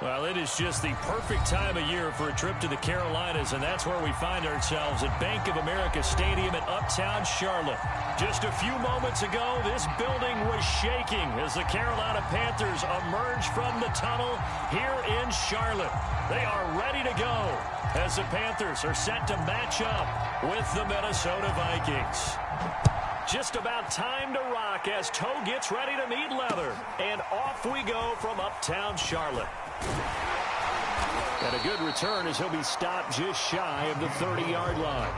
Well, it is just the perfect time of year for a trip to the Carolinas, and that's where we find ourselves at Bank of America Stadium in Uptown Charlotte. Just a few moments ago, this building was shaking as the Carolina Panthers emerge from the tunnel here in Charlotte. They are ready to go as the Panthers are set to match up with the Minnesota Vikings. Just about time to rock as toe gets ready to meet leather. And off we go from Uptown Charlotte. And a good return as he'll be stopped just shy of the 30-yard line.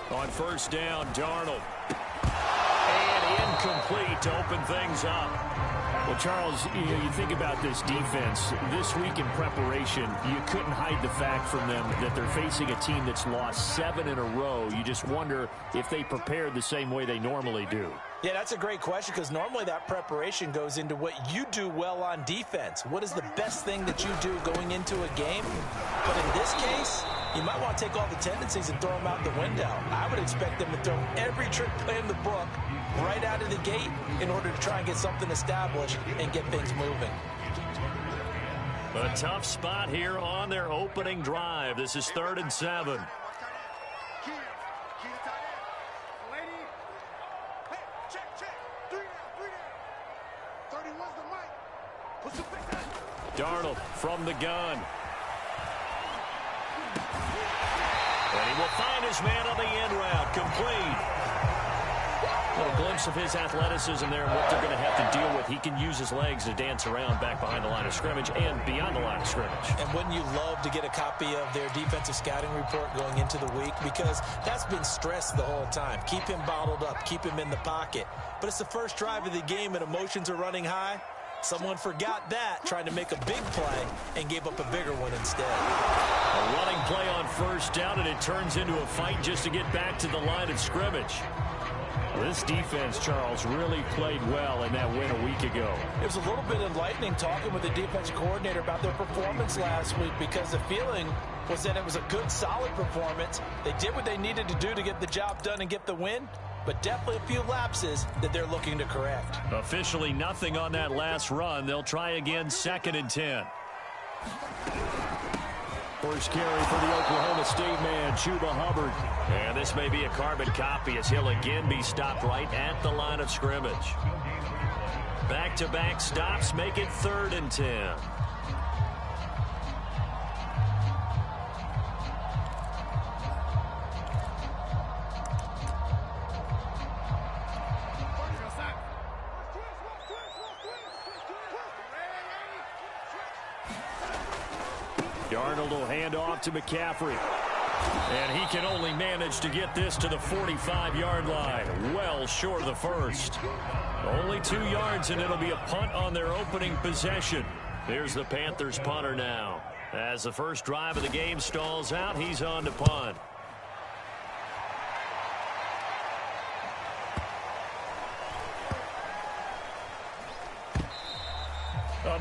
On first down, Darnold. And incomplete to open things up. Well, Charles, you think about this defense. This week in preparation, you couldn't hide the fact from them that they're facing a team that's lost 7 in a row. You just wonder if they prepared the same way they normally do. Yeah, that's a great question because normally that preparation goes into what you do well on defense. What is the best thing that you do going into a game? But in this case, you might want to take all the tendencies and throw them out the window. I would expect them to throw every trick play in the book right out of the gate in order to try and get something established and get things moving. A tough spot here on their opening drive. This is 3rd and 7. Darnold from the gun. And he will find his man on the end route. Complete. A little glimpse of his athleticism there and what they're going to have to deal with. He can use his legs to dance around back behind the line of scrimmage and beyond the line of scrimmage. And wouldn't you love to get a copy of their defensive scouting report going into the week? Because that's been stressed the whole time. Keep him bottled up. Keep him in the pocket. But it's the first drive of the game and emotions are running high. Someone forgot that, trying to make a big play, and gave up a bigger one instead. A running play on first down, and it turns into a fight just to get back to the line of scrimmage. This defense, Charles, really played well in that win a week ago. It was a little bit enlightening talking with the defensive coordinator about their performance last week because the feeling was that it was a good, solid performance. They did what they needed to do to get the job done and get the win, but definitely a few lapses that they're looking to correct. Officially nothing on that last run. They'll try again 2nd and 10. First carry for the Oklahoma State man, Chuba Hubbard. And this may be a carbon copy as he'll again be stopped right at the line of scrimmage. Back-to-back stops make it 3rd and 10. Darnold will hand off to McCaffrey. And he can only manage to get this to the 45-yard line. Well short of the first. Only 2 yards, and it'll be a punt on their opening possession. Here's the Panthers punter now. As the first drive of the game stalls out, he's on to punt.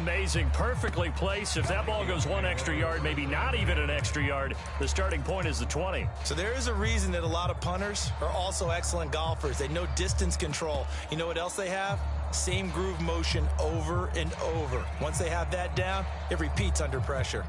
Amazing, perfectly placed. If that ball goes 1 extra yard, maybe not even an extra yard, the starting point is the 20. So there is a reason that a lot of punters are also excellent golfers. They know distance control. You know what else they have? Same groove motion over and over. Once they have that down, it repeats under pressure.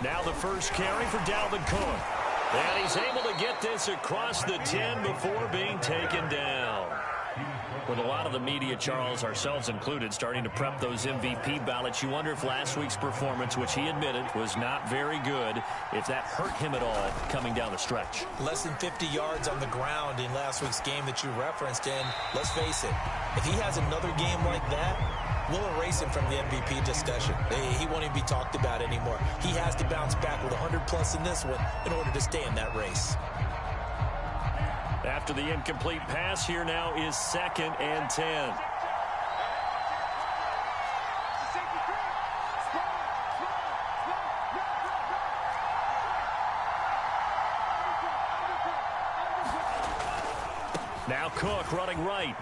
Now the first carry for Dalvin Cook. And he's able to get this across the 10 before being taken down. With a lot of the media, Charles, ourselves included, starting to prep those MVP ballots, you wonder if last week's performance, which he admitted was not very good, if that hurt him at all coming down the stretch. Less than 50 yards on the ground in last week's game that you referenced, and let's face it, if he has another game like that, we'll erase him from the MVP discussion. He won't even be talked about anymore. He has to bounce back with 100-plus in this one in order to stay in that race. After the incomplete pass, here now is 2nd and 10. Now Cook running right.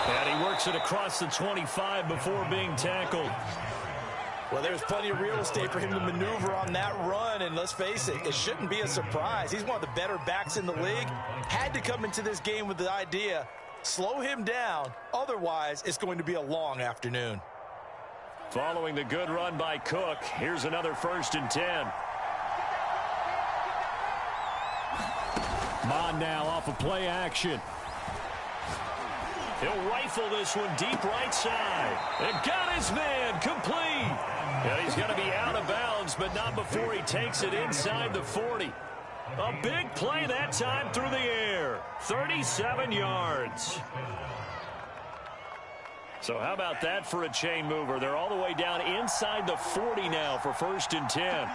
And he works it across the 25 before being tackled. Well, there's plenty of real estate for him to maneuver on that run, and let's face it, it shouldn't be a surprise. He's one of the better backs in the league. Had to come into this game with the idea, slow him down, otherwise it's going to be a long afternoon. Following the good run by Cook, here's another 1st and 10. Mon now off of play action. He'll rifle this one deep right side. And got his man complete. And he's going to be out of bounds, but not before he takes it inside the 40. A big play that time through the air. 37 yards. So how about that for a chain mover? They're all the way down inside the 40 now for 1st and 10.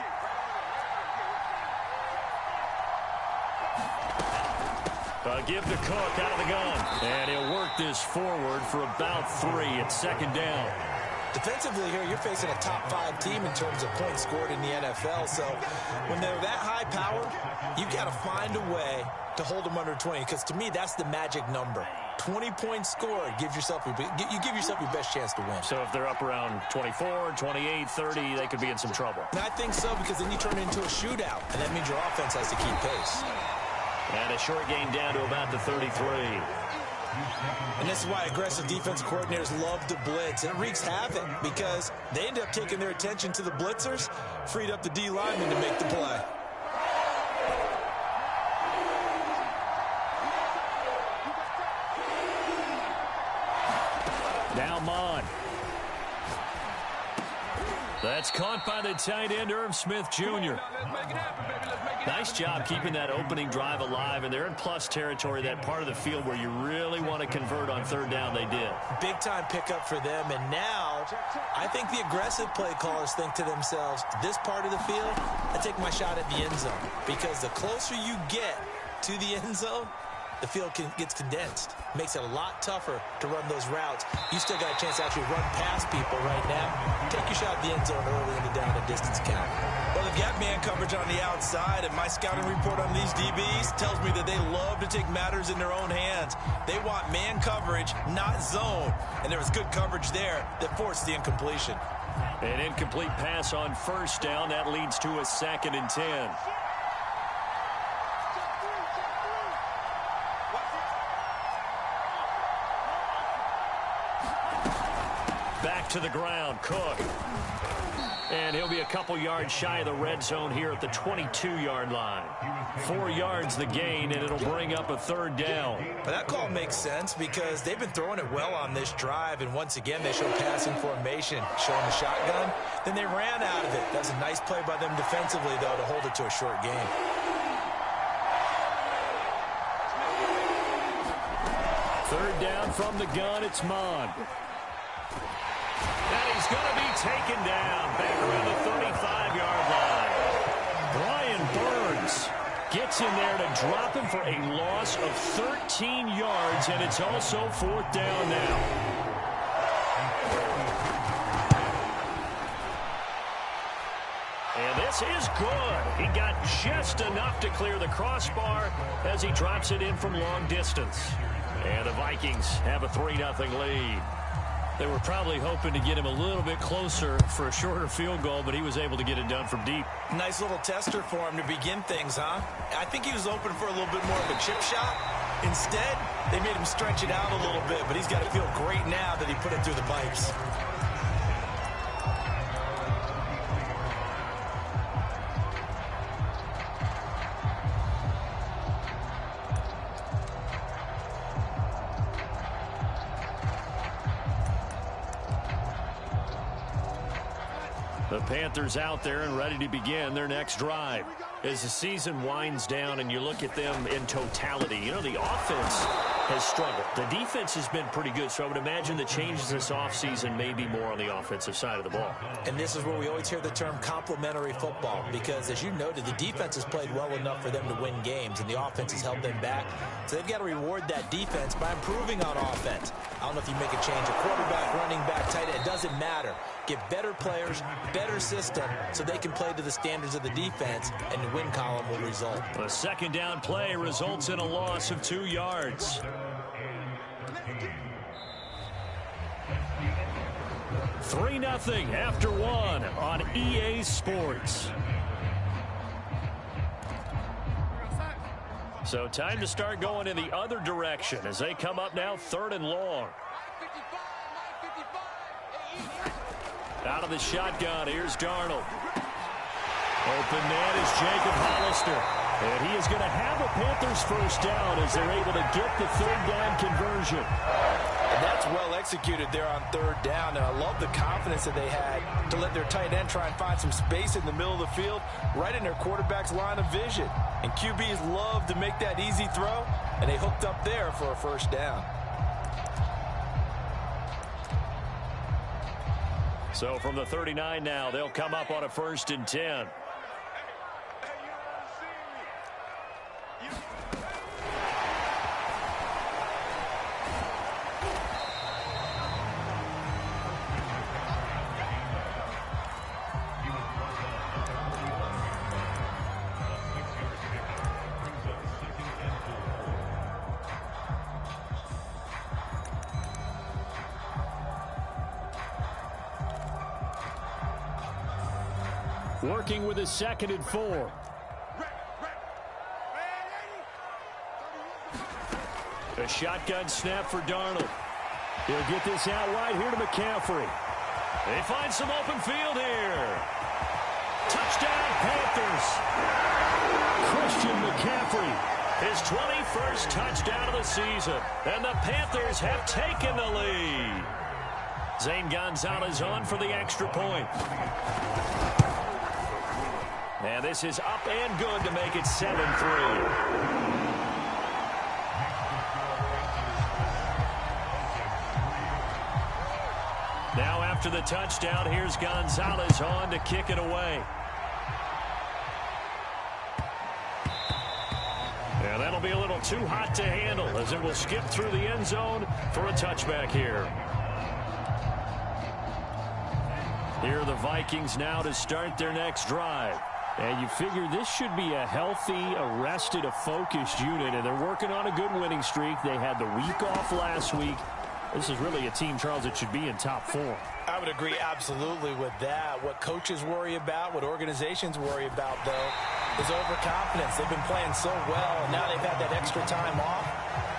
Give to Cook out of the gun. And he'll work this forward for about 3. It's 2nd down. Defensively here, you're facing a top-5 team in terms of points scored in the NFL. So when they're that high-powered, you've got to find a way to hold them under 20. Because to me, that's the magic number. 20 points scored gives yourself you give yourself your best chance to win. So if they're up around 24, 28, 30, they could be in some trouble. And I think so, because then you turn it into a shootout, and that means your offense has to keep pace. And a short gain down to about the 33. And this is why aggressive defensive coordinators love to blitz. It wreaks havoc because they end up taking their attention to the blitzers, freed up the D lineman to make the play. Now Mon. That's caught by the tight end, Irv Smith Jr. Nice job keeping that opening drive alive, and they're in plus territory, that part of the field where you really want to convert on 3rd down. They did. Big-time pickup for them, and now I think the aggressive play callers think to themselves, this part of the field, I take my shot at the end zone, because the closer you get to the end zone, the field gets condensed. Makes it a lot tougher to run those routes. You still got a chance to actually run past people right now. Take your shot at the end zone early in the down and distance count. Well, they've got man coverage on the outside, and my scouting report on these DBs tells me that they love to take matters in their own hands. They want man coverage, not zone. And there was good coverage there that forced the incompletion. An incomplete pass on 1st down. That leads to a 2nd and 10. Back to the ground, Cook. And he'll be a couple yards shy of the red zone here at the 22-yard line. 4 yards the gain, and it'll bring up a 3rd down. But that call makes sense because they've been throwing it well on this drive, and once again they show passing formation, showing the shotgun. Then they ran out of it. That was a nice play by them defensively, though, to hold it to a short gain. Third down from the gun, it's Mon. And he's going to be taken down back around the 35-yard line. Brian Burns gets in there to drop him for a loss of 13 yards, and it's also 4th down now. And this is good. He got just enough to clear the crossbar as he drops it in from long distance. And the Vikings have a 3-0 lead. They were probably hoping to get him a little bit closer for a shorter field goal, but he was able to get it done from deep. Nice little tester for him to begin things, huh? I think he was open for a little bit more of a chip shot. Instead, they made him stretch it out a little bit, but he's got to feel great now that he put it through the pipes. The Panthers out there and ready to begin their next drive. As the season winds down and you look at them in totality, you know, the offense has struggled. The defense has been pretty good, so I would imagine the changes this offseason may be more on the offensive side of the ball. And this is where we always hear the term complementary football, because as you noted, the defense has played well enough for them to win games, and the offense has held them back. So they've got to reward that defense by improving on offense. I don't know if you make a change, a quarterback, running back, tight end, it doesn't matter. Get better players, better system, so they can play to the standards of the defense, and the win column will result. A second down play results in a loss of 2 yards. Three 0 after one on EA Sports. So time to start going in the other direction as they come up now 3rd and long. Out of the shotgun, here's Darnold. Open man is Jacob Hollister. And he is going to have a Panthers first down as they're able to get the 3rd down conversion. And that's well executed there on 3rd down. And I love the confidence that they had to let their tight end try and find some space in the middle of the field, right in their quarterback's line of vision. And QBs love to make that easy throw, and they hooked up there for a first down. So from the 39 now, they'll come up on a 1st and 10. Working with a 2nd and 4. A shotgun snap for Darnold. He'll get this out wide here to McCaffrey. They find some open field here. Touchdown, Panthers. Christian McCaffrey, his 21st touchdown of the season. And the Panthers have taken the lead. Zane Gonzalez on for the extra point. And this is up and good to make it 7-3. Now after the touchdown, here's Gonzalez on to kick it away. And that'll be a little too hot to handle as it will skip through the end zone for a touchback here. Here are the Vikings now to start their next drive. And you figure this should be a healthy, a rested, a focused unit, and they're working on a good winning streak. They had the week off last week. This is really a team, Charles, that should be in top form. I would agree absolutely with that. What coaches worry about, what organizations worry about, though, is overconfidence. They've been playing so well, and now they've had that extra time off.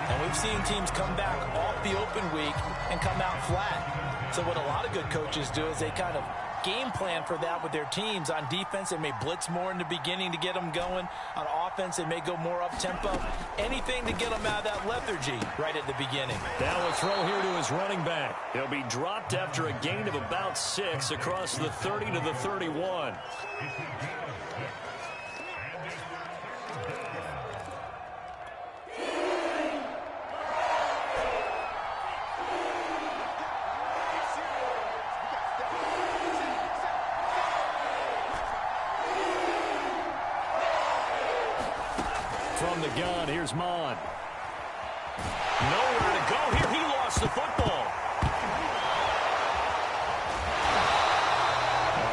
And we've seen teams come back off the open week and come out flat. So what a lot of good coaches do is they kind of game plan for that with their teams. On defense, they may blitz more in the beginning to get them going. On offense, they may go more up-tempo. Anything to get them out of that lethargy right at the beginning. Now a throw here to his running back. He'll be dropped after a gain of about 6 across the 30 to the 31. From the gun, here's Mon. Nowhere to go here. He lost the football.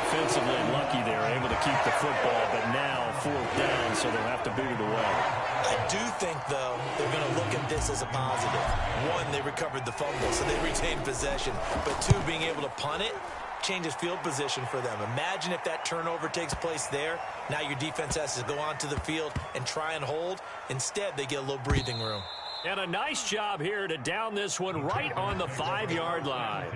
Offensively lucky they're able to keep the football, but now 4th down, so they'll have to boot it away. I do think, though, they're going to look at this as a positive. 1, they recovered the fumble, so they retained possession. But 2, being able to punt it changes field position for them. Imagine if that turnover takes place there. Now your defense has to go onto the field and try and hold. Instead, they get a little breathing room. And a nice job here to down this one right on the 5-yard line.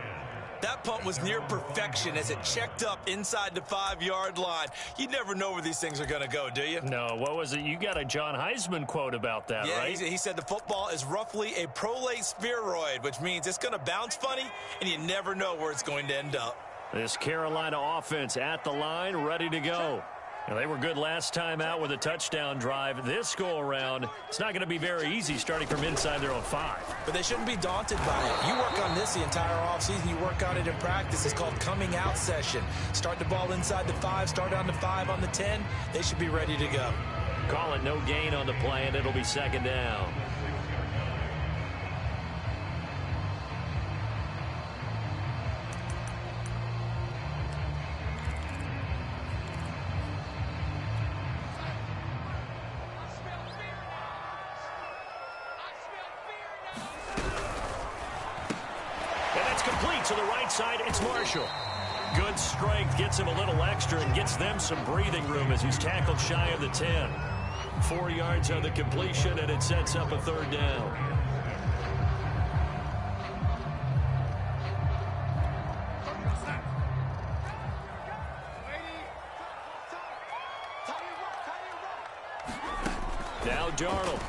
That punt was near perfection as it checked up inside the 5-yard line. You never know where these things are going to go, do you? No, what was it? You got a John Heisman quote about that, right? Yeah, he said the football is roughly a prolate spheroid, which means it's going to bounce funny, and you never know where it's going to end up. This Carolina offense at the line, ready to go. Now, they were good last time out with a touchdown drive. This go-around, it's not going to be very easy starting from inside their own 5. But they shouldn't be daunted by it. You work on this the entire offseason. You work on it in practice. It's called coming out session. Start the ball inside the 5, start on the 5, on the 10. They should be ready to go. Call it no gain on the play, and it'll be second down. Complete to the right side. It's Marshall. Good strength gets him a little extra and gets them some breathing room as he's tackled shy of the 10. 4 yards on the completion, and it sets up a third down. Now Darnold.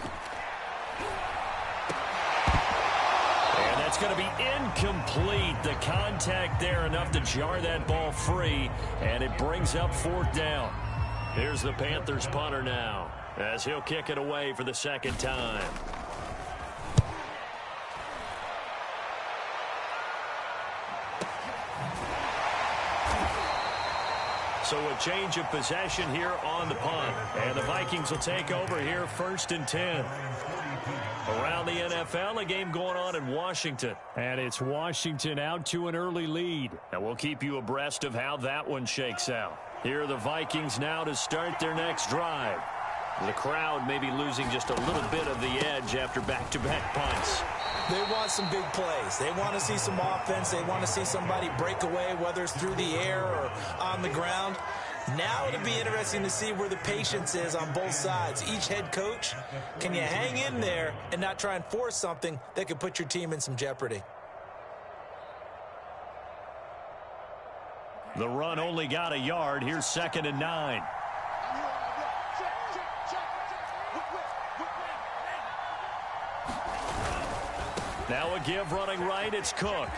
It's going to be incomplete. The contact there enough to jar that ball free, and it brings up 4th down. Here's the Panthers punter now as he'll kick it away for the second time. So a change of possession here on the punt, and the Vikings will take over here 1st and 10. Around the NFL, a game going on in Washington. And it's Washington out to an early lead. And we'll keep you abreast of how that one shakes out. Here are the Vikings now to start their next drive. The crowd may be losing just a little bit of the edge after back-to-back punts. They want some big plays. They want to see some offense. They want to see somebody break away, whether it's through the air or on the ground. Now it'll be interesting to see where the patience is on both sides. Each head coach, can you hang in there and not try and force something that could put your team in some jeopardy? The run only got a yard. Here's 2nd and 9. Now a give running right. It's Cook.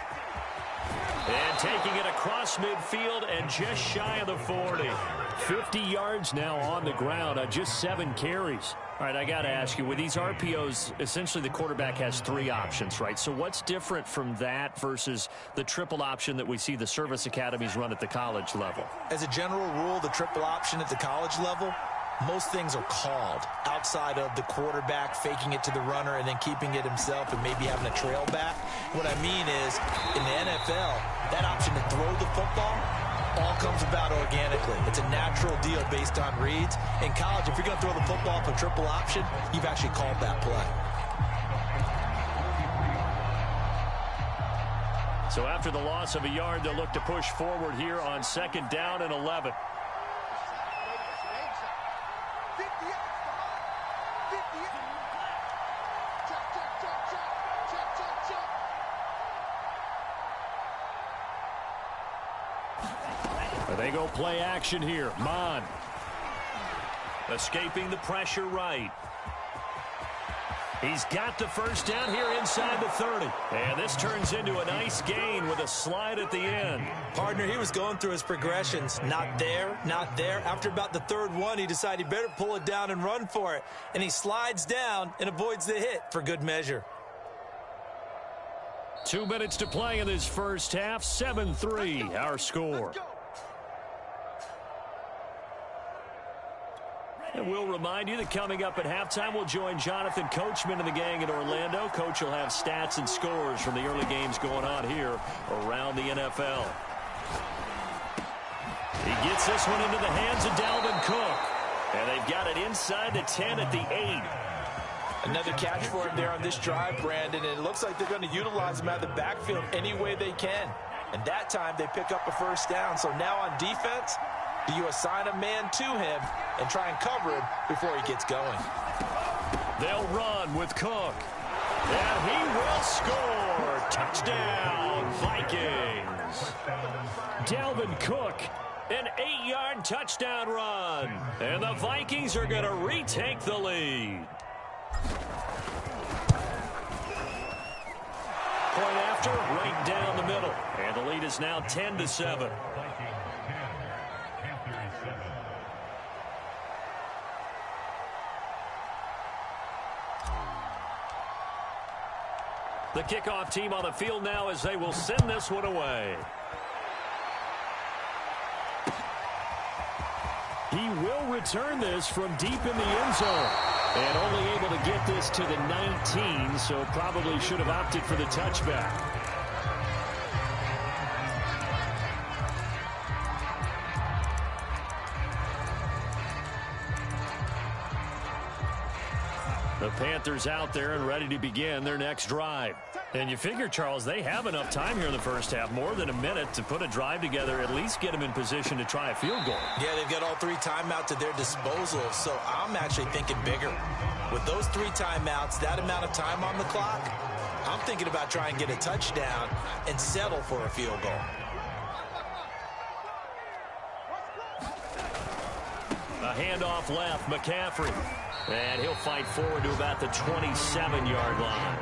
And taking it across midfield and just shy of the 40. 50 yards now on the ground on just 7 carries. All right, I got to ask you, with these RPOs, essentially the quarterback has 3 options, right? So what's different from that versus the triple option that we see the service academies run at the college level? As a general rule, the triple option at the college level, most things are called outside of the quarterback faking it to the runner and then keeping it himself and maybe having a trail back. What I mean is, in the NFL, that option to throw the football all comes about organically. It's a natural deal based on reads. In college, if you're going to throw the football for triple option, you've actually called that play. So after the loss of a yard, they'll look to push forward here on 2nd down and 11. They go play action here. Mon. Escaping the pressure right. He's got the first down here inside the 30. And this turns into a nice gain with a slide at the end. Partner, he was going through his progressions. Not there, not there. After about the 3rd one, he decided he better pull it down and run for it. And he slides down and avoids the hit for good measure. 2 minutes to play in this first half. 7-3, our score. And we'll remind you that coming up at halftime, we'll join Jonathan Coachman and the gang in Orlando. Coach will have stats and scores from the early games going on here around the NFL. He gets this one into the hands of Dalvin Cook. And they've got it inside the 10 at the 8. Another catch for him there on this drive, Brandon. And it looks like they're going to utilize him out of the backfield any way they can. And that time they pick up a first down. So now on defense, do you assign a man to him and try and cover him before he gets going? They'll run with Cook. And he will score. Touchdown, Vikings. Dalvin Cook, an 8-yard touchdown run. And the Vikings are going to retake the lead. point after, right down the middle. And the lead is now 10-7. The kickoff team on the field now as they will send this one away. He will return this from deep in the end zone. And only able to get this to the 19, so probably should have opted for the touchback. The Panthers out there and ready to begin their next drive. And you figure, Charles, they have enough time here in the first half, more than a minute, to put a drive together, at least get them in position to try a field goal. Yeah, they've got all 3 timeouts at their disposal, so I'm actually thinking bigger. With those 3 timeouts, that amount of time on the clock, I'm thinking about trying to get a touchdown and settle for a field goal. A handoff left, McCaffrey. And he'll fight forward to about the 27-yard line.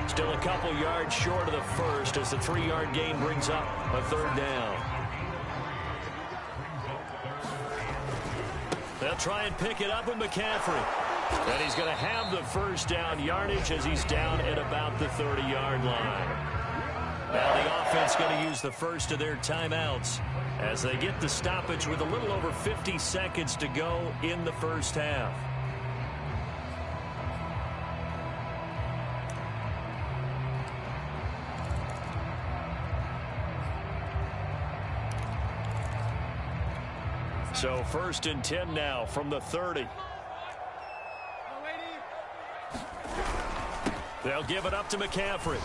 Still a couple yards short of the first as the 3-yard gain brings up a third down. They'll try and pick it up with McCaffrey. And he's going to have the first down yardage as he's down at about the 30-yard line. Now the offense going to use the first of their timeouts as they get the stoppage with a little over 50 seconds to go in the first half. So 1st and 10 now from the 30. They'll give it up to McCaffrey.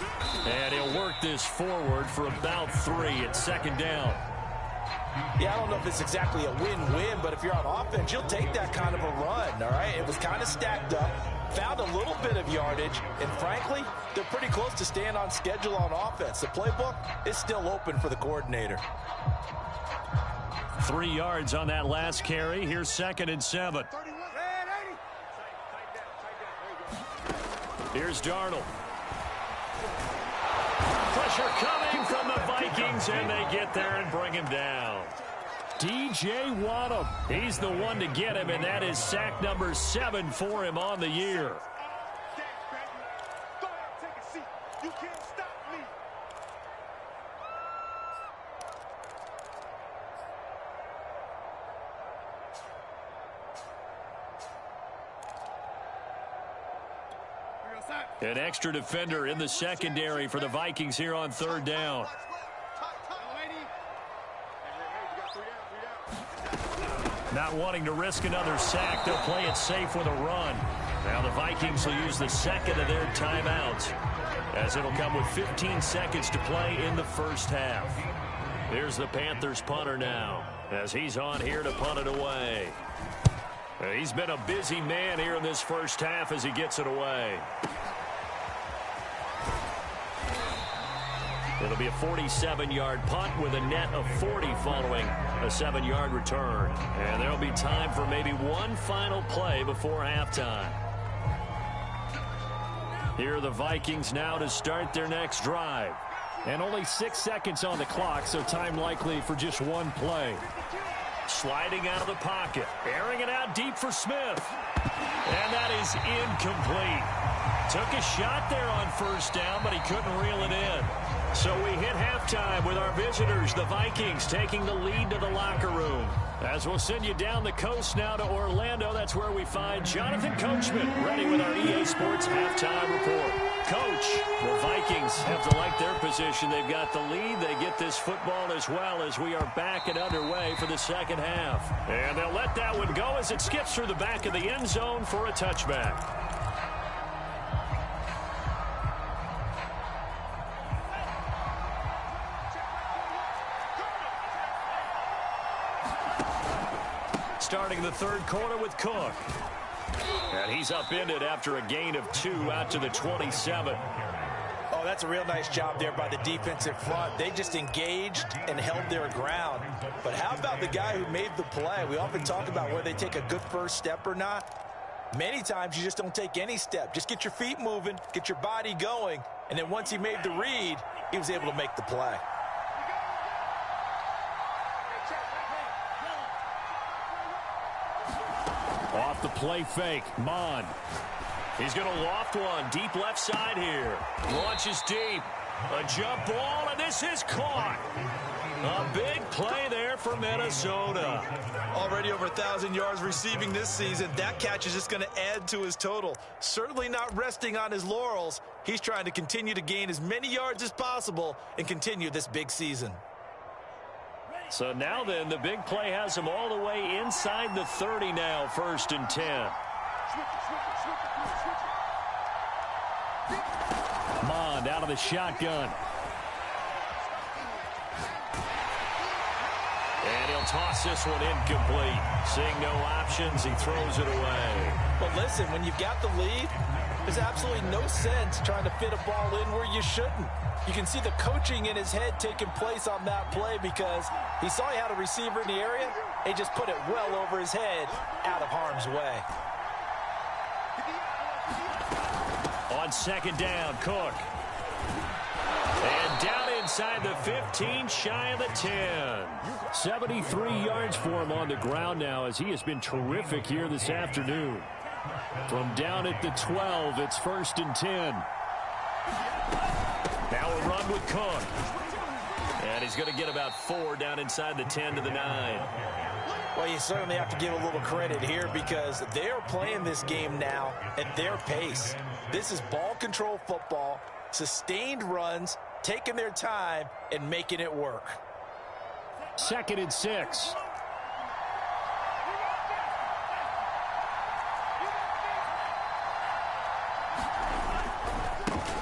And he'll work this forward for about 3 at 2nd down. Yeah, I don't know if it's exactly a win-win, but if you're on offense, you'll take that kind of a run, all right? It was kind of stacked up, found a little bit of yardage, and frankly, they're pretty close to staying on schedule on offense. The playbook is still open for the coordinator. 3 yards on that last carry. Here's 2nd and 7. Here's Darnold. Pressure coming from the Vikings, and they get there and bring him down. DJ Waddle, he's the one to get him, and that is sack number 7 for him on the year. An extra defender in the secondary for the Vikings here on 3rd down. Not wanting to risk another sack, they'll play it safe with a run. Now the Vikings will use the 2nd of their timeouts, as it'll come with 15 seconds to play in the first half. Here's the Panthers punter now, as he's on here to punt it away. He's been a busy man here in this first half as he gets it away. It'll be a 47-yard punt with a net of 40 following a 7-yard return. And there'll be time for maybe one final play before halftime. Here are the Vikings now to start their next drive. And only 6 seconds on the clock, so time likely for just one play. Sliding out of the pocket, airing it out deep for Smith. And that is incomplete. Took a shot there on 1st down, but he couldn't reel it in. So we hit halftime with our visitors, the Vikings, taking the lead to the locker room. As we'll send you down the coast now to Orlando, that's where we find Jonathan Coachman, ready with our EA Sports halftime report. Coach, the Vikings have to like their position. They've got the lead. They get this football as well as we are back and underway for the second half. And they'll let that one go as it skips through the back of the end zone for a touchback. Starting the third quarter with Cook. And he's upended after a gain of 2 out to the 27. Oh, that's a real nice job there by the defensive front. They just engaged and held their ground. But how about the guy who made the play? We often talk about whether they take a good first step or not. Many times you just don't take any step. Just get your feet moving, get your body going, and then once he made the read, he was able to make the play. Off the play fake, Mon. He's going to loft one, deep left side here. Launches deep. A jump ball, and this is caught. A big play there for Minnesota. Already over 1,000 yards receiving this season. That catch is just going to add to his total. Certainly not resting on his laurels. He's trying to continue to gain as many yards as possible and continue this big season. So now then, the big play has him all the way inside the 30 now, 1st and 10. Mond out of the shotgun. And he'll toss this one incomplete. Seeing no options, he throws it away. But listen, when you've got the lead, there's absolutely no sense trying to fit a ball in where you shouldn't. You can see the coaching in his head taking place on that play because he saw he had a receiver in the area. He just put it well over his head, out of harm's way. On 2nd down, Cook. And down inside the 15, shy of the 10. 73 yards for him on the ground now as he has been terrific here this afternoon. From down at the 12, it's 1st and 10. Now a run with Cook. And he's going to get about 4 down inside the 10 to the 9. Well, you certainly have to give a little credit here because they're playing this game now at their pace. This is ball control football, sustained runs, taking their time and making it work. 2nd and 6.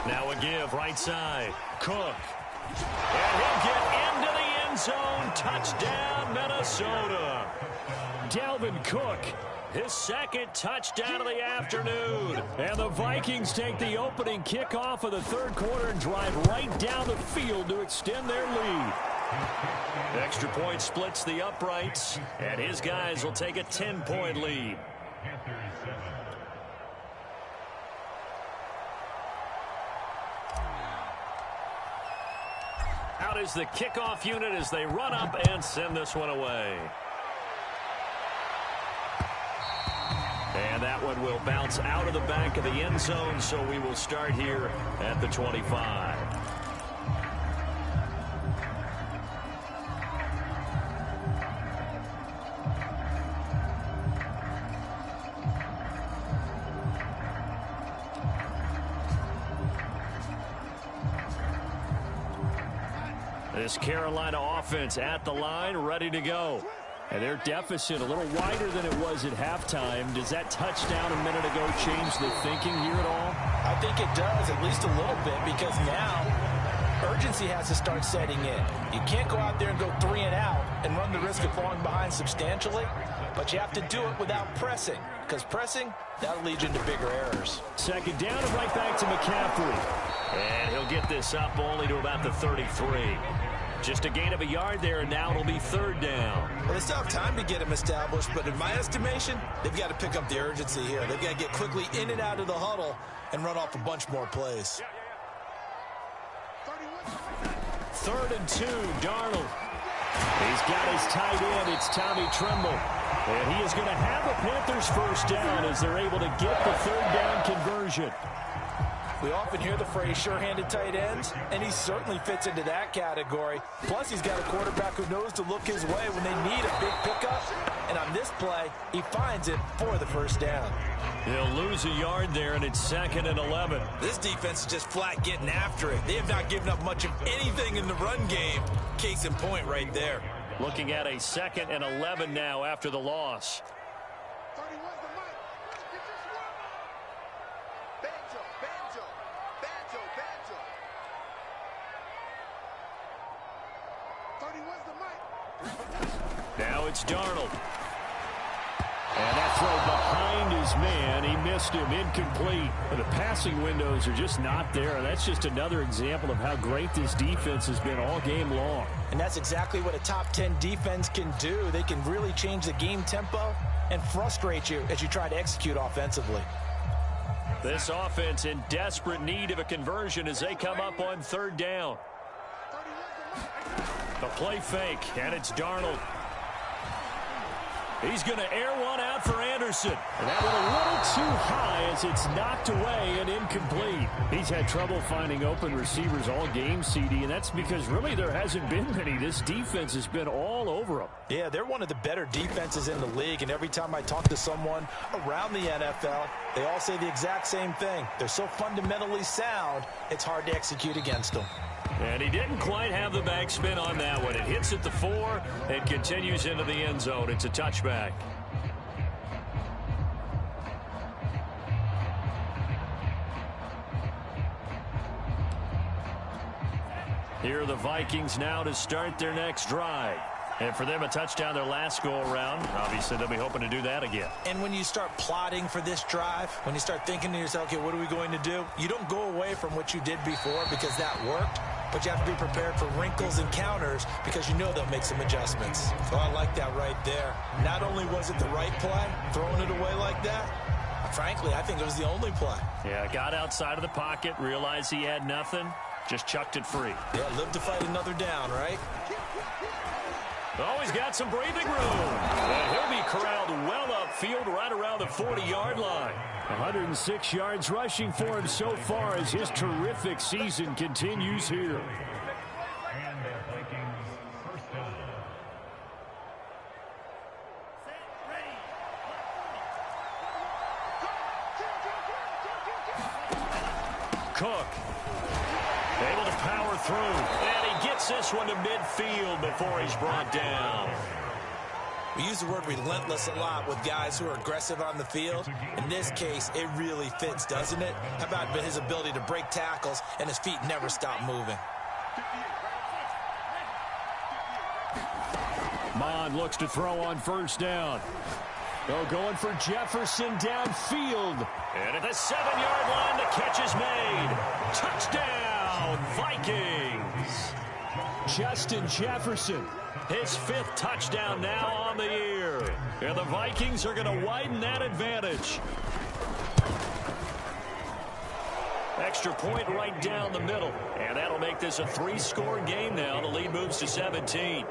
Now a give, right side. Cook. And he'll get into the end zone. Touchdown, Minnesota. Dalvin Cook, his 2nd touchdown of the afternoon. And the Vikings take the opening kickoff of the 3rd quarter and drive right down the field to extend their lead. Extra point splits the uprights, and his guys will take a 10-point lead. Out is the kickoff unit as they run up and send this one away. And that one will bounce out of the back of the end zone, so we will start here at the 25. This Carolina offense at the line, ready to go. And their deficit a little wider than it was at halftime. Does that touchdown a minute ago change the thinking here at all? I think it does, at least a little bit, because now urgency has to start setting in. You can't go out there and go 3 and out and run the risk of falling behind substantially, but you have to do it without pressing, because pressing, that'll lead you into bigger errors. 2nd down and right back to McCaffrey. And he'll get this up only to about the 33. Just a gain of a yard there, and now it'll be 3rd down. Well, they still have time to get him established, but in my estimation, they've got to pick up the urgency here. They've got to get quickly in and out of the huddle and run off a bunch more plays. 3rd and 2, Darnold. He's got his tight end. It's Tommy Tremble. And he is going to have a Panthers 1st down as they're able to get the 3rd down conversion. We often hear the phrase sure-handed tight ends, and he certainly fits into that category. Plus, he's got a quarterback who knows to look his way when they need a big pickup. And on this play, he finds it for the 1st down. He'll lose a yard there, and it's 2nd and 11. This defense is just flat getting after it. They have not given up much of anything in the run game. Case in point right there. Looking at a 2nd and 11 now after the loss. Now it's Darnold. And that throw behind his man. He missed him. Incomplete. The passing windows are just not there. And that's just another example of how great this defense has been all game long. And that's exactly what a top 10 defense can do. They can really change the game tempo and frustrate you as you try to execute offensively. This offense in desperate need of a conversion as they come up on third down. The play fake, and it's Darnold. He's going to air one out for Anderson. And that went a little too high as it's knocked away and incomplete. He's had trouble finding open receivers all game, CD, and that's because really there hasn't been many. This defense has been all over them. Yeah, they're one of the better defenses in the league, and every time I talk to someone around the NFL, they all say the exact same thing. They're so fundamentally sound, it's hard to execute against them. And he didn't quite have the backspin on that one. It hits at the 4 and continues into the end zone. It's a touchback. Here are the Vikings now to start their next drive. And for them, a touchdown their last go-around. Obviously, they'll be hoping to do that again. And when you start plotting for this drive, when you start thinking to yourself, okay, what are we going to do? You don't go away from what you did before because that worked, but you have to be prepared for wrinkles and counters because you know they'll make some adjustments. Oh, I like that right there. Not only was it the right play, throwing it away like that, frankly, I think it was the only play. Yeah, got outside of the pocket, realized he had nothing, just chucked it free. Yeah, live to fight another down, right? Oh, he's got some breathing room. And he'll be corralled well upfield right around the 40-yard line. 106 yards rushing for him so far as his terrific season continues here. Cook able to power through, and he gets this one to midfield before he's brought down. We use the word relentless a lot with guys who are aggressive on the field. In this case, it really fits, doesn't it? How about his ability to break tackles and his feet never stop moving? Mond looks to throw on first down. Oh, going for Jefferson downfield. And at the 7-yard line, the catch is made. Touchdown, Vikings. Justin Jefferson, his 5th touchdown now on the year. And the Vikings are going to widen that advantage. Extra point right down the middle. And that'll make this a 3-score game now. The lead moves to 17.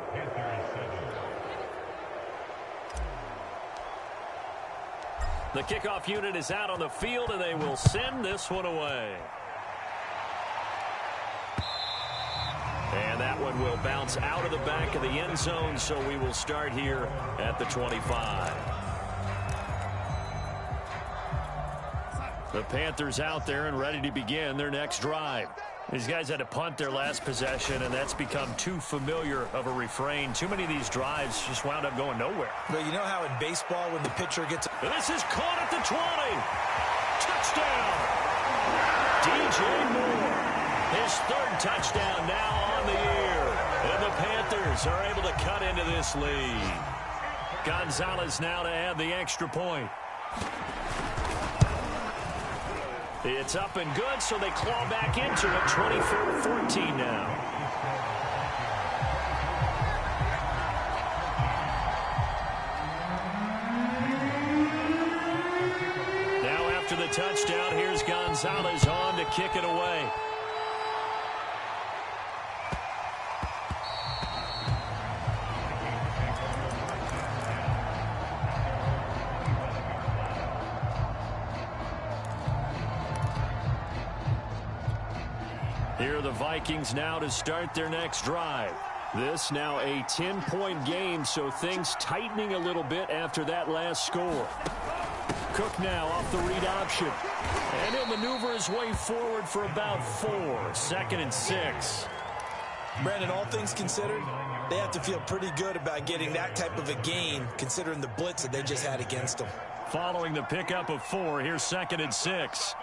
The kickoff unit is out on the field, and they will send this one away. And that one will bounce out of the back of the end zone, so we will start here at the 25. The Panthers out there and ready to begin their next drive. These guys had to punt their last possession, and that's become too familiar of a refrain. Too many of these drives just wound up going nowhere. But you know how in baseball when the pitcher gets... This is caught at the 20. Touchdown. DJ Moore. His 3rd touchdown now on the year. And the Panthers are able to cut into this lead. Gonzalez now to add the extra point. It's up and good, so they claw back into it, 24-14 now. Now after the touchdown, here's Gonzalez on to kick it away. Here are the Vikings now to start their next drive. This now a 10-point game, so things tightening a little bit after that last score. Cook now off the read option. And he'll maneuver his way forward for about 4. 2nd and 6. Brandon, all things considered, they have to feel pretty good about getting that type of a gain, considering the blitz that they just had against them. Following the pickup of 4, here's 2nd and 6.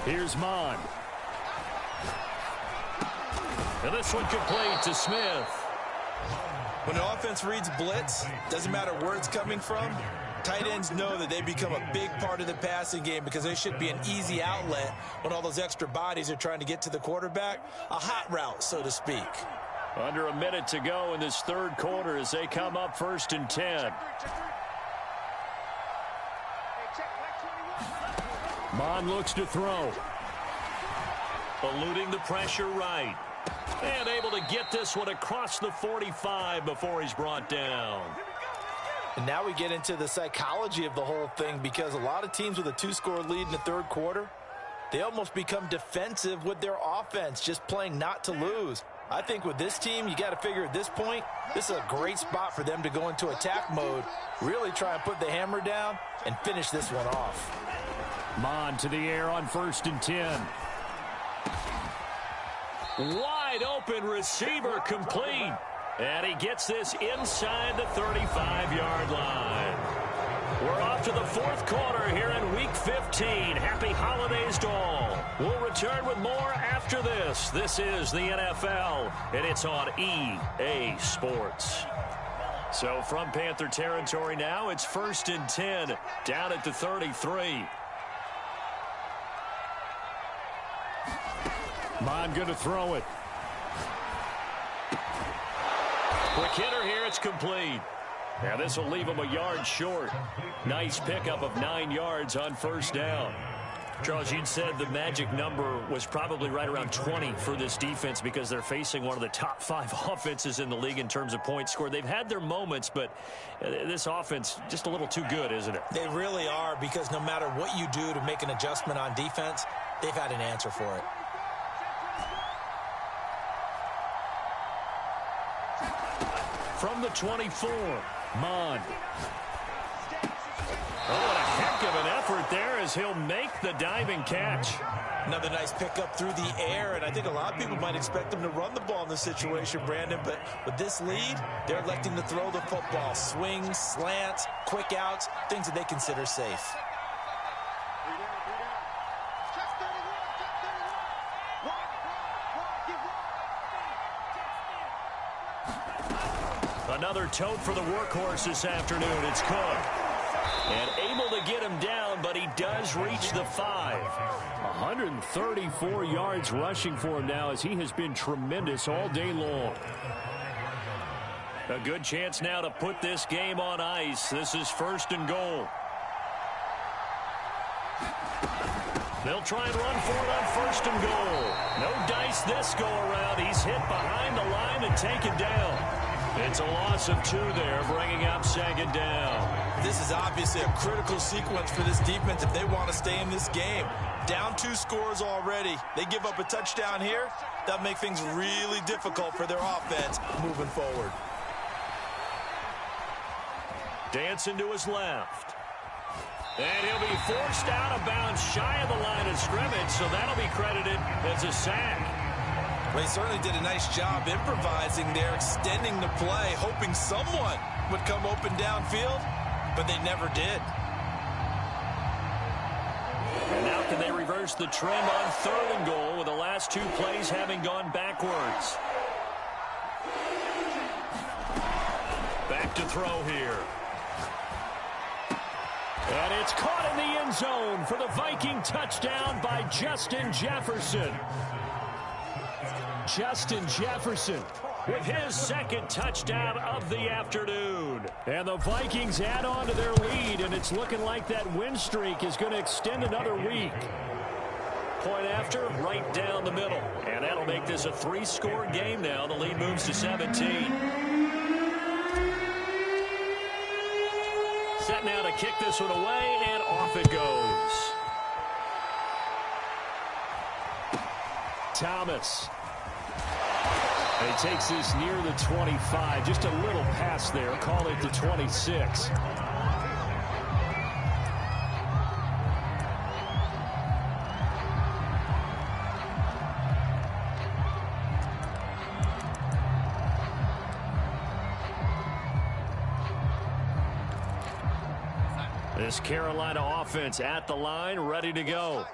Here's Mond. And this one complete to Smith. When the offense reads blitz, doesn't matter where it's coming from, tight ends know that they become a big part of the passing game because they should be an easy outlet when all those extra bodies are trying to get to the quarterback. A hot route, so to speak. Under a minute to go in this third quarter as they come up 1st and 10. Mon looks to throw. Eluding the pressure right. And able to get this one across the 45 before he's brought down. And now we get into the psychology of the whole thing, because a lot of teams with a 2-score lead in the third quarter, they almost become defensive with their offense, just playing not to lose. I think with this team, you got to figure at this point, this is a great spot for them to go into attack mode, really try and put the hammer down and finish this one off. Mon to the air on 1st and 10. Wide open receiver complete. And he gets this inside the 35-yard line. We're off to the fourth quarter here in Week 15. Happy holidays to all. We'll return with more after this. This is the NFL, and it's on EA Sports. So from Panther territory now, it's 1st and 10, down at the 33. Mon going to throw it. Quick hitter here, it's complete. Now this will leave him a yard short. Nice pickup of 9 yards on 1st down. Charles, you'd said the magic number was probably right around 20 for this defense because they're facing one of the top 5 offenses in the league in terms of points scored. They've had their moments, but this offense just a little too good, isn't it? They really are, because no matter what you do to make an adjustment on defense, they've had an answer for it. From the 24, Mon. Oh, what a heck of an effort there as he'll make the diving catch. Another nice pickup through the air, and I think a lot of people might expect them to run the ball in this situation, Brandon, but with this lead, they're electing to throw the football. Swings, slants, quick outs, things that they consider safe. Another tote for the workhorse this afternoon. It's Cook. And able to get him down, but he does reach the 5. 134 yards rushing for him now as he has been tremendous all day long. A good chance now to put this game on ice. This is 1st and goal. They'll try and run for it on 1st and goal. No dice this go around. He's hit behind the line and taken down. It's a loss of 2 there, bringing up 2nd down. This is obviously a critical sequence for this defense if they want to stay in this game. Down 2 scores already. They give up a touchdown here. That'll make things really difficult for their offense moving forward. Dancing to his left. And he'll be forced out of bounds shy of the line of scrimmage, so that'll be credited as a sack. Well, he certainly did a nice job improvising there, extending the play, hoping someone would come open downfield, but they never did. And now can they reverse the trend on 3rd and goal with the last 2 plays having gone backwards? Back to throw here. And it's caught in the end zone for the Viking touchdown by Justin Jefferson. Justin Jefferson with his 2nd touchdown of the afternoon. And the Vikings add on to their lead, and it's looking like that win streak is going to extend another week. Point after, right down the middle. And that'll make this a 3-score game now. The lead moves to 17. Set now to kick this one away, and off it goes. Thomas. And he takes this near the 25. Just a little pass there. Call it the 26. This Carolina offense at the line, ready to go.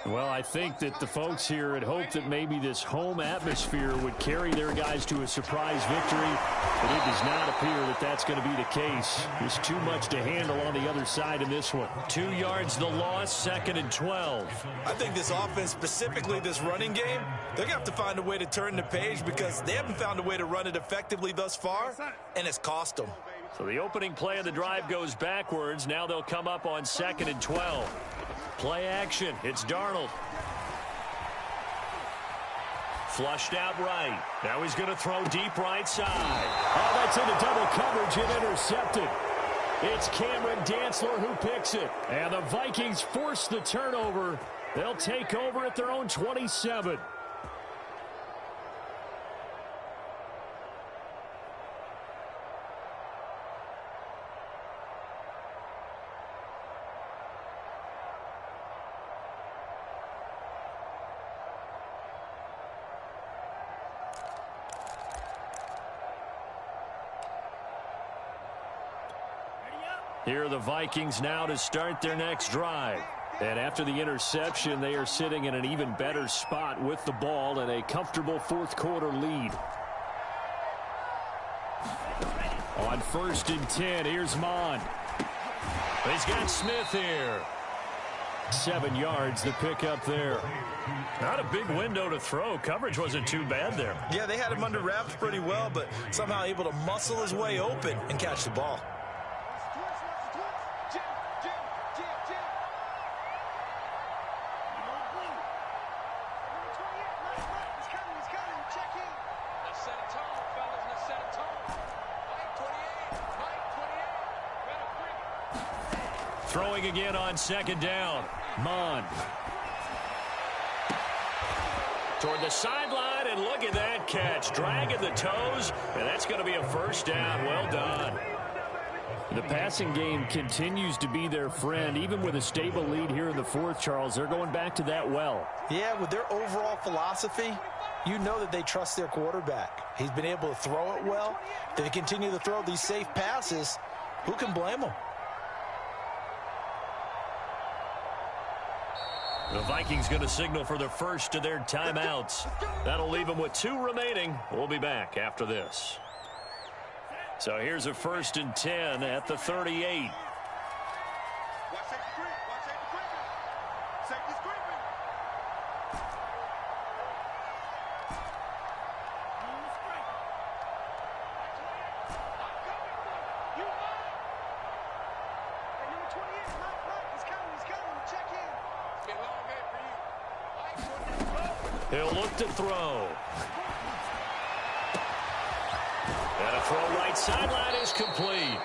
Well, I think that the folks here had hoped that maybe this home atmosphere would carry their guys to a surprise victory, but it does not appear that that's going to be the case. There's too much to handle on the other side in this one. 2 yards the loss, 2nd and 12. I think this offense, specifically this running game, they're going to have to find a way to turn the page because they haven't found a way to run it effectively thus far, and it's cost them. So the opening play of the drive goes backwards. Now they'll come up on 2nd and 12. Play action. It's Darnold. Flushed out right. Now he's going to throw deep right side. Oh, that's into double coverage and intercepted. It's Cameron Dantzler who picks it. And the Vikings force the turnover. They'll take over at their own 27. Here are the Vikings now to start their next drive. And after the interception, they are sitting in an even better spot with the ball and a comfortable fourth-quarter lead. On 1st and 10, here's Mon. He's got Smith here. 7 yards, the pickup there. Not a big window to throw. Coverage wasn't too bad there. Yeah, they had him under wraps pretty well, but somehow able to muscle his way open and catch the ball. Throwing again on 2nd down. Mon. Toward the sideline, and look at that catch. Dragging the toes, and that's going to be a 1st down. Well done. The passing game continues to be their friend. Even with a stable lead here in the 4th, Charles, they're going back to that well. Yeah, with their overall philosophy, you know that they trust their quarterback. He's been able to throw it well. If they continue to throw these safe passes, who can blame them? The Vikings going to signal for the first of their timeouts. That'll leave them with 2 remaining. We'll be back after this. So here's a 1st and 10 at the 38. He'll look to throw. And a throw right sideline is complete.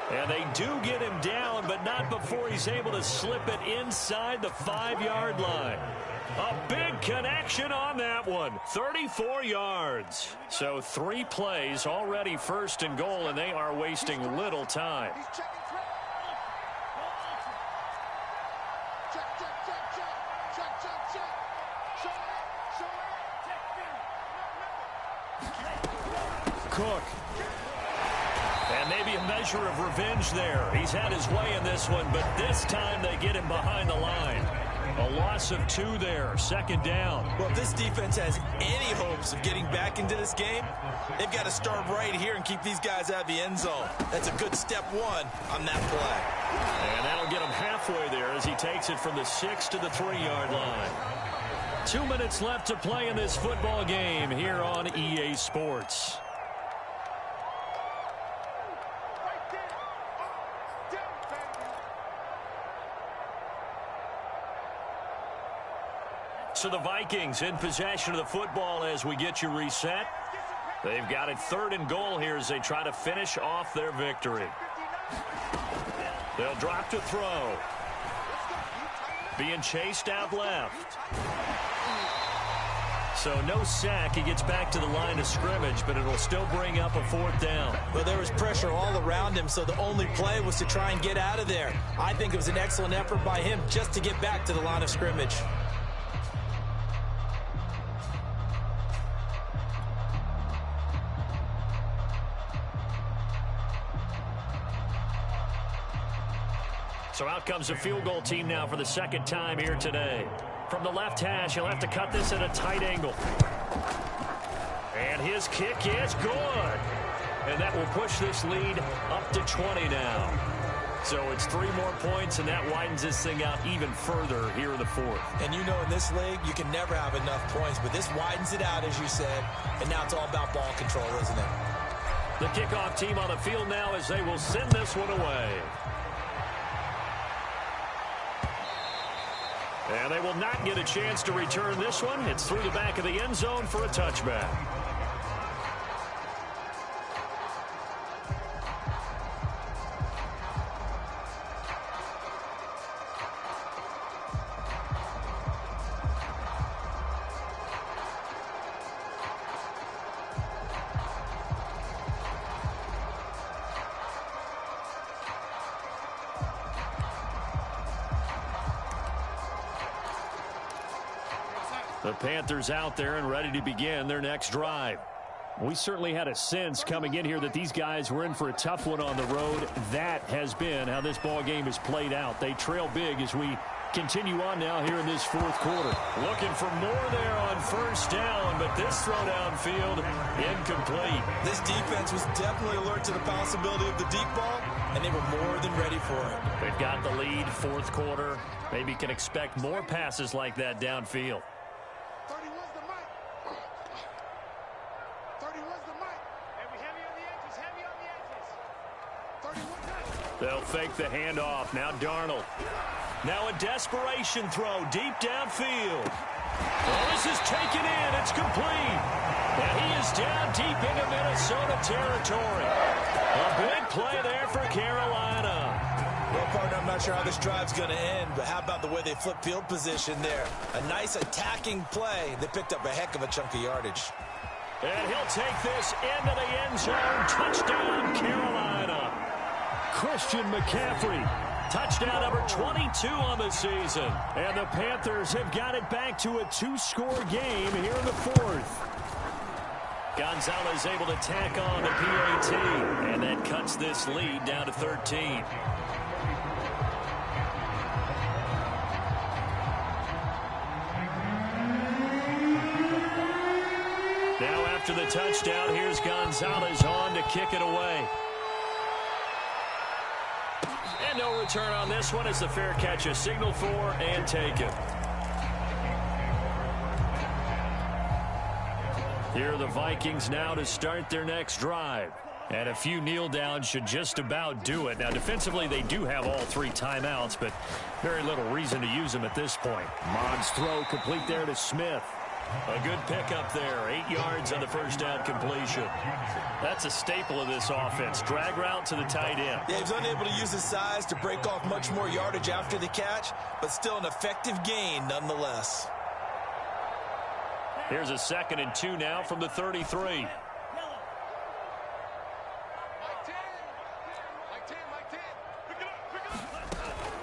And they do get him down, but not before he's able to slip it inside the 5-yard line. A big connection on that one. 34 yards. So 3 plays, already 1st and goal, and they are wasting little time. Cook. And maybe a measure of revenge there. He's had his way in this one, but this time they get him behind the line. A loss of 2 there, 2nd down. Well, if this defense has any hopes of getting back into this game, they've got to start right here and keep these guys out of the end zone. That's a good step 1 on that play. And that'll get him halfway there as he takes it from the 6 to the 3-yard line. 2 minutes left to play in this football game here on EA Sports. So the Vikings in possession of the football as we get you reset. They've got it 3rd and goal here as they try to finish off their victory. They'll drop to throw. Being chased out left. So no sack. He gets back to the line of scrimmage, but it'll still bring up a 4th down. Well, there was pressure all around him, so the only play was to try and get out of there. I think it was an excellent effort by him just to get back to the line of scrimmage. So out comes a field goal team now for the 2nd time here today. From the left hash, he'll have to cut this at a tight angle. And his kick is good. And that will push this lead up to 20 now. So it's 3 more points, and that widens this thing out even further here in the fourth. And you know in this league, you can never have enough points, but this widens it out, as you said, and now it's all about ball control, isn't it? The kickoff team on the field now as they will send this one away. And they will not get a chance to return this one. It's through the back of the end zone for a touchback. The Panthers out there and ready to begin their next drive. We certainly had a sense coming in here that these guys were in for a tough one on the road. That has been how this ball game has played out. They trail big as we continue on now here in this fourth quarter. Looking for more there on first down, but this throw downfield incomplete. This defense was definitely alert to the possibility of the deep ball, and they were more than ready for it. They've got the lead, fourth quarter. Maybe can expect more passes like that downfield. They'll fake the handoff. Now Darnold. Now a desperation throw deep downfield. Oh, this is taken in. It's complete. And he is down deep into Minnesota territory. A big play there for Carolina. Well, partner, I'm not sure how this drive's going to end, but how about the way they flip field position there? A nice attacking play. They picked up a heck of a chunk of yardage. And he'll take this into the end zone. Touchdown, Carolina. Christian McCaffrey, touchdown number 22 on the season. And the Panthers have got it back to a 2-score game here in the fourth. Gonzalez able to tack on the PAT, and that cuts this lead down to 13. Now after the touchdown, here's Gonzalez on to kick it away. And no return on this one as the fair catch is signaled for and taken. Here are the Vikings now to start their next drive. And a few kneel downs should just about do it. Now, defensively, they do have all 3 timeouts, but very little reason to use them at this point. Mogg's throw complete there to Smith. A good pickup there. 8 yards on the first down completion. That's a staple of this offense. Drag route to the tight end. Yeah, he was unable to use his size to break off much more yardage after the catch, but still an effective gain nonetheless. Here's a 2nd and 2 now from the 33.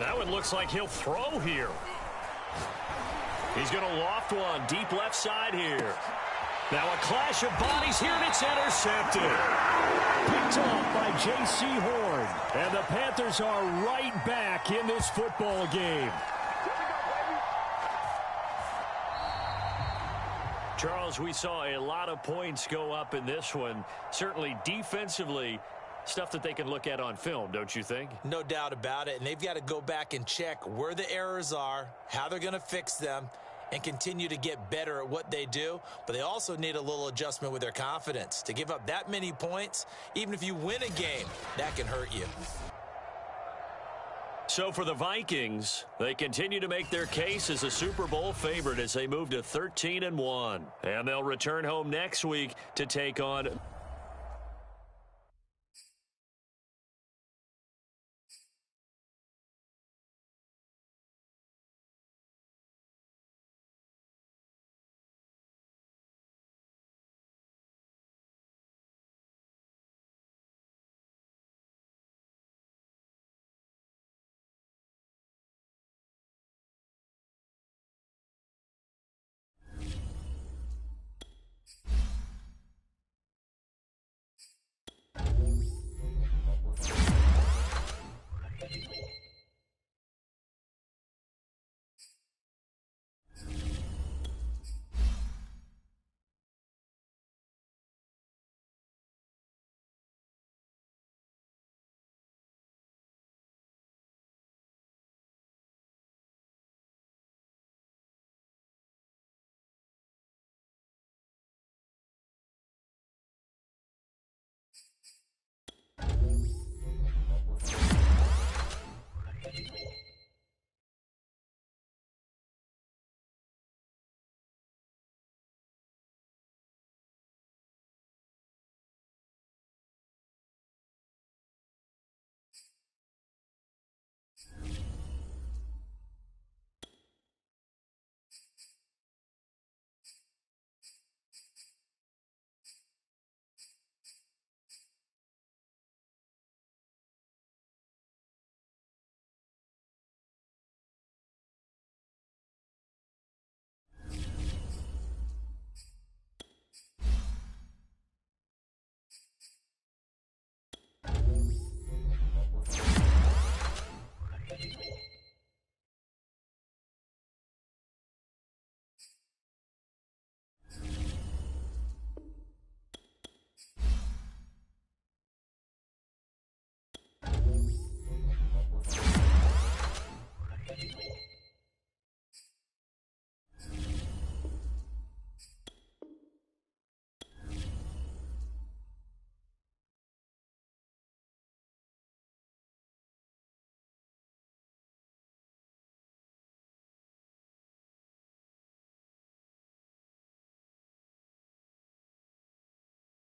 That one looks like he'll throw here. He's going to loft one deep left side here. Now a clash of bodies here, and it's intercepted. Picked off by J.C. Horn. And the Panthers are right back in this football game. Charles, we saw a lot of points go up in this one. Certainly defensively, stuff that they can look at on film, don't you think? No doubt about it. And they've got to go back and check where the errors are, how they're going to fix them, and continue to get better at what they do. But they also need a little adjustment with their confidence. To give up that many points, even if you win a game, that can hurt you. So for the Vikings, they continue to make their case as a Super Bowl favorite as they move to 13-1. And they'll return home next week to take on